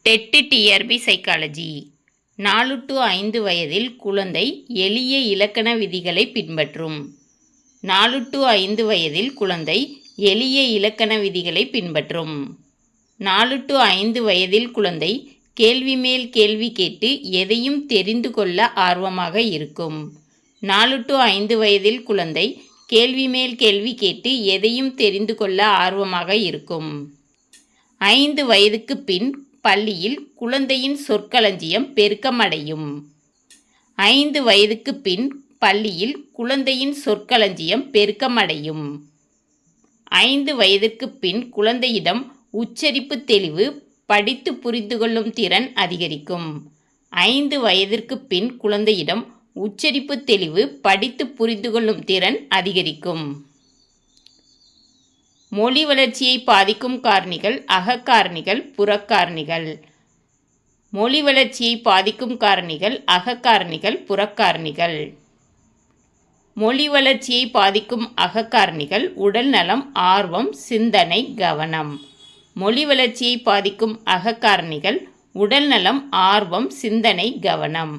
Dead TRP psychology 4 to 5 வயதில் குழந்தை எளிய இலக்கண விதிகளை பின்பற்றும். 4 to 5 வயதில் குழந்தை எளிய இலக்கண விதிகளை பின்பற்றும். 4 to 5 வயதில் குழந்தை கேள்வி மேல் கேள்வி கேட்டு எதையும் தெரிந்து கொள்ள ஆர்வமாக இருக்கும். 4 to 5 வயதில் குழந்தை கேள்வி மேல் கேள்வி கேட்டு எதையும் தெரிந்து கொள்ள ஆர்வமாக இருக்கும். 5 வயதுக்கு பின் பள்ளியில் குழந்தையின் சொற்களஞ்சியம் பெருக்கமடையும். 5 வயதுக்கு பின் பள்ளியில் குழந்தையின் சொற்களஞ்சியம் பெருக்கமடையும். 5 வயதிற்கு பின் குழந்தையிடம் உச்சரிப்பு தெளிவு, படித்து புரிந்து கொள்ளும் திறன் அதிகரிக்கும். 5 வயதிற்கு பின் குழந்தையிடம் உச்சரிப்பு தெளிவு, படித்து புரிந்து கொள்ளும் திறன் அதிகரிக்கும். மொழி வளர்ச்சியை பாதிக்கும் காரணிகள் அகக்காரணிகள், புறக்காரணிகள். மொழி வளர்ச்சியை பாதிக்கும் காரணிகள் அகக்காரணிகள், புறக்காரணிகள். மொழி வளர்ச்சியை பாதிக்கும் அகக்காரணிகள் உடல் நலம், ஆர்வம், சிந்தனை, கவனம். மொழி வளர்ச்சியை பாதிக்கும் அகக்காரணிகள் உடல் நலம், ஆர்வம், சிந்தனை, கவனம்.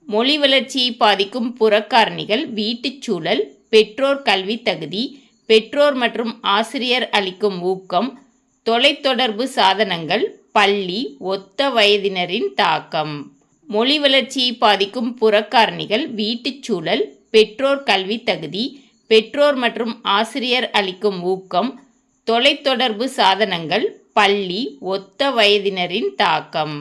மொழி வளர்ச்சியை பாதிக்கும் புறக்காரணிகள் வீட்டுச் சூழல், பெற்றோர் கல்வி தகுதி, பெற்றோர் மற்றும் ஆசிரியர் அளிக்கும் ஊக்கம், தொலைத்தொடர்பு சாதனங்கள், பள்ளி, ஒத்த வயதினரின் தாக்கம். மொழி வளர்ச்சியை பாதிக்கும் புறக்காரணிகள் வீட்டுச் சூழல், பெற்றோர் கல்வி தகுதி, பெற்றோர் மற்றும் ஆசிரியர் அளிக்கும் ஊக்கம், தொலைத்தொடர்பு சாதனங்கள், பள்ளி, ஒத்த வயதினரின் தாக்கம்.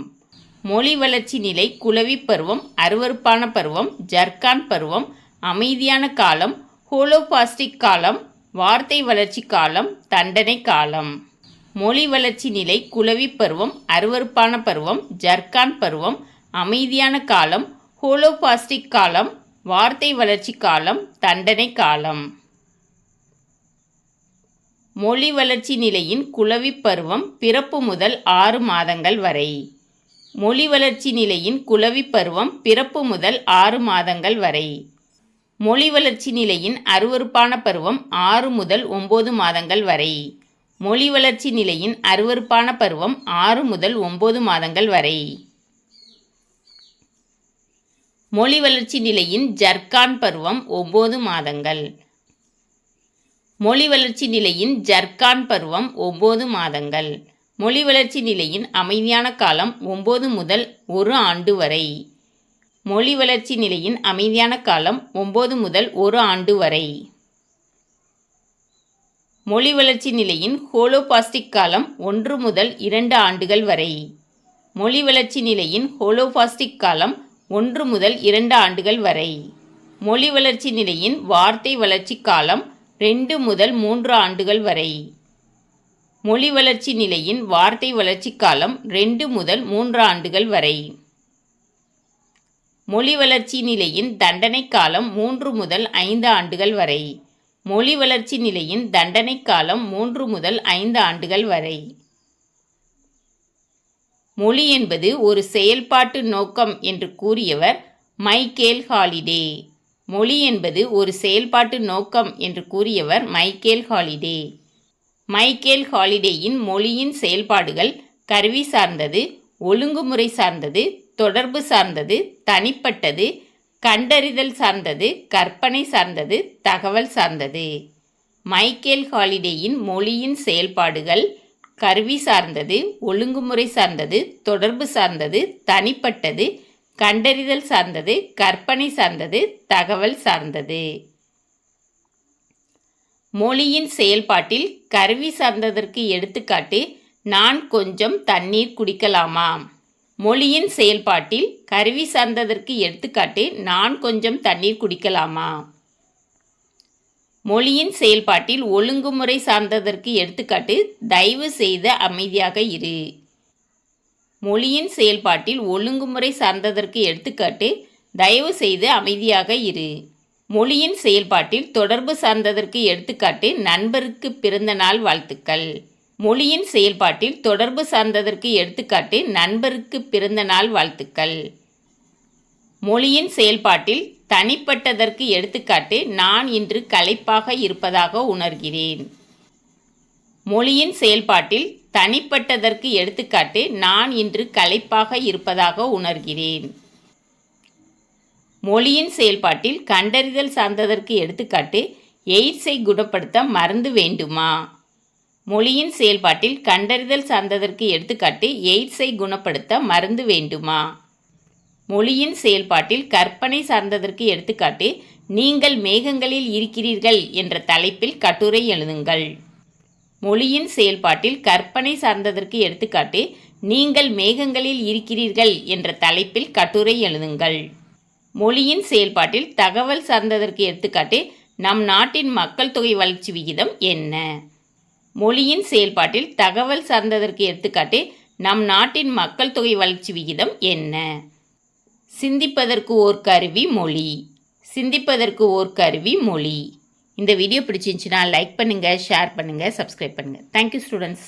மொழி வளர்ச்சி நிலை குளவி பருவம், அருவருப்பான பருவம், ஜர்கான் பருவம், அமைதியான காலம், ஹோலோபாஸ்டிக் காலம், வார்த்தை வளர்ச்சி காலம், தண்டனை காலம். மொழி வளர்ச்சி நிலை குளவி பருவம், அருவருப்பான பருவம், ஜர்கான் பருவம், அமைதியான காலம், ஹோலோபாஸ்டிக் காலம், வார்த்தை வளர்ச்சி காலம், தண்டனை காலம். மொழி வளர்ச்சி நிலையின் குளவி பருவம் பிறப்பு முதல் 6 மாதங்கள் வரை. மொழி வளர்ச்சி நிலையின் குளவி பருவம் பிறப்பு முதல் 6 மாதங்கள் வரை. மொழி வளர்ச்சி நிலையின் அருவருப்பான பருவம் 6 முதல் 9 மாதங்கள் வரை. மொழி வளர்ச்சி நிலையின் அருவருப்பான பருவம் 6 முதல் 9 மாதங்கள் வரை. மொழி வளர்ச்சி நிலையின் ஜர்கான் பருவம் 9 மாதங்கள். மொழி வளர்ச்சி நிலையின் ஜர்கான் பருவம் 9 மாதங்கள். மொழி வளர்ச்சி நிலையின் அமைதியான காலம் 9 முதல் 1 ஆண்டு வரை. மொழி வளர்ச்சி நிலையின் அமைதியான காலம் 9 முதல் 1 ஆண்டு வரை. மொழி வளர்ச்சி நிலையின் ஹோலோபாஸ்டிக் காலம் 1 முதல் 2 ஆண்டுகள் வரை. மொழி வளர்ச்சி நிலையின் ஹோலோபாஸ்டிக் காலம் 1 முதல் 2 ஆண்டுகள் வரை. மொழி வளர்ச்சி நிலையின் வார்த்தை வளர்ச்சி காலம் 2 முதல் 3 ஆண்டுகள் வரை. மொழி வளர்ச்சி நிலையின் வார்த்தை வளர்ச்சி காலம் 2 முதல் 3 ஆண்டுகள் வரை. மொழி வளர்ச்சி நிலையின் தண்டனை காலம் 3 முதல் 5 ஆண்டுகள் வரை. மொழி வளர்ச்சி நிலையின் தண்டனை காலம் 3 முதல் 5 ஆண்டுகள் வரை. மொழி என்பது ஒரு செயல்பாட்டு நோக்கம் என்று கூறியவர் மைக்கேல் ஹாலிடே. மொழி என்பது ஒரு செயல்பாட்டு நோக்கம் என்று கூறியவர் மைக்கேல் ஹாலிடே. மைக்கேல் ஹாலிடேயின் மொழியின் செயல்பாடுகள் கருவி சார்ந்தது, ஒழுங்குமுறை சார்ந்தது, தொடர்பு சார்ந்தது, தனிப்பட்டது, கண்டறிதல் சார்ந்தது, கற்பனை சார்ந்தது, தகவல் சார்ந்தது. மைக்கேல் ஹாலிடேயின் மொழியின் செயல்பாடுகள் கருவி சார்ந்தது, ஒழுங்குமுறை சார்ந்தது, தொடர்பு சார்ந்தது, தனிப்பட்டது, கண்டறிதல் சார்ந்தது, கற்பனை சார்ந்தது, தகவல் சார்ந்தது. மொழியின் செயல்பாட்டில் கருவி சார்ந்ததற்கு எடுத்துக்காட்டு நான் கொஞ்சம் தண்ணீர் குடிக்கலாமா? மொழியின் செயல்பாட்டில் கருவி சார்ந்ததற்கு எடுத்துக்காட்டு நான் கொஞ்சம் தண்ணீர் குடிக்கலாமா? மொழியின் செயல்பாட்டில் ஒழுங்குமுறை சார்ந்ததற்கு எடுத்துக்காட்டு தயவு செய்து அமைதியாக இரு. மொழியின் செயல்பாட்டில் ஒழுங்குமுறை சார்ந்ததற்கு எடுத்துக்காட்டு தயவு செய்து அமைதியாக இரு. மொழியின் செயல்பாட்டில் தொடர்பு சார்ந்ததற்கு எடுத்துக்காட்டு நண்பருக்கு பிறந்த நாள் வாழ்த்துக்கள். மொழியின் செயல்பாட்டில் தொடர்பு சார்ந்ததற்கு எடுத்துக்காட்டு நண்பருக்கு பிறந்த நாள் வாழ்த்துக்கள். மொழியின் செயல்பாட்டில் தனிப்பட்டதற்கு எடுத்துக்காட்டு நான் இன்று களைப்பாக இருப்பதாக உணர்கிறேன். மொழியின் செயல்பாட்டில் தனிப்பட்டதற்கு எடுத்துக்காட்டு நான் இன்று களைப்பாக இருப்பதாக உணர்கிறேன். மொழியின் செயல்பாட்டில் கண்டறிதல் சார்ந்ததற்கு எடுத்துக்காட்டு எய்ட்ஸை குணப்படுத்த மருந்து வேண்டுமா? மொழியின் செயல்பாட்டில் கண்டறிதல் சார்ந்ததற்கு எடுத்துக்காட்டு எய்ட்ஸை குணப்படுத்த மருந்து வேண்டுமா? மொழியின் செயல்பாட்டில் கற்பனை சார்ந்ததற்கு எடுத்துக்காட்டு நீங்கள் மேகங்களில் இருக்கிறீர்கள் என்ற தலைப்பில் கட்டுரை எழுதுங்கள். மொழியின் செயல்பாட்டில் கற்பனை சார்ந்ததற்கு எடுத்துக்காட்டு நீங்கள் மேகங்களில் இருக்கிறீர்கள் என்ற தலைப்பில் கட்டுரை எழுதுங்கள். மொழியின் செயல்பாட்டில் தகவல் சார்ந்ததற்கு எடுத்துக்காட்டு நம் நாட்டின் மக்கள் தொகை வளர்ச்சி விகிதம் என்ன? மொழியின் செயல்பாட்டில் தகவல் சார்ந்ததற்கு எடுத்துக்காட்டு நம் நாட்டின் மக்கள் தொகை வளர்ச்சி விகிதம் என்ன? சிந்திப்பதற்கு ஓர் கருவி மொழி. சிந்திப்பதற்கு ஓர் கருவி மொழி. இந்த வீடியோ பிடிச்சிருந்துச்சுன்னா லைக் பண்ணுங்கள், ஷேர் பண்ணுங்கள், சப்ஸ்கிரைப் பண்ணுங்கள். Thank you students.